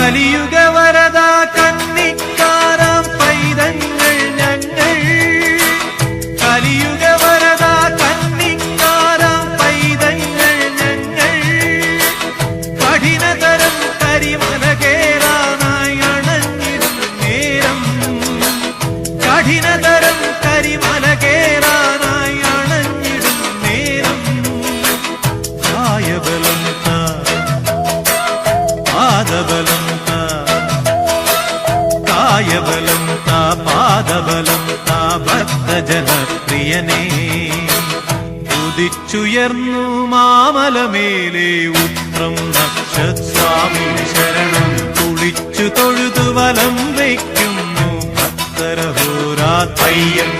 കലിയുഗ വരദ കന്നിക്കാരാം പൈതങ്ങൾ ഞങ്ങൾ കലിയുഗ വരദ കന്നിക്കാരാം പൈതങ്ങൾ ഞങ്ങൾ കഠിനതരം കരിമല കേറാനായി അണഞ്ഞിടും നേരം കഠിനതരം കരിമല കേറാനായി അണഞ്ഞിടും നേരം കായബലം പാദബലം കായബലം പാദബലം ഭക്തജനപ്രിയനേ ഉദിച്ചുയർന്നു മാമലമേലെ ഉത്രം നക്ഷസ്വാമി ശരണം കുളിച്ചു തൊഴുതു വലം വയ്ക്കുന്നു ഭക്തരഹോരാ പയ്യൻ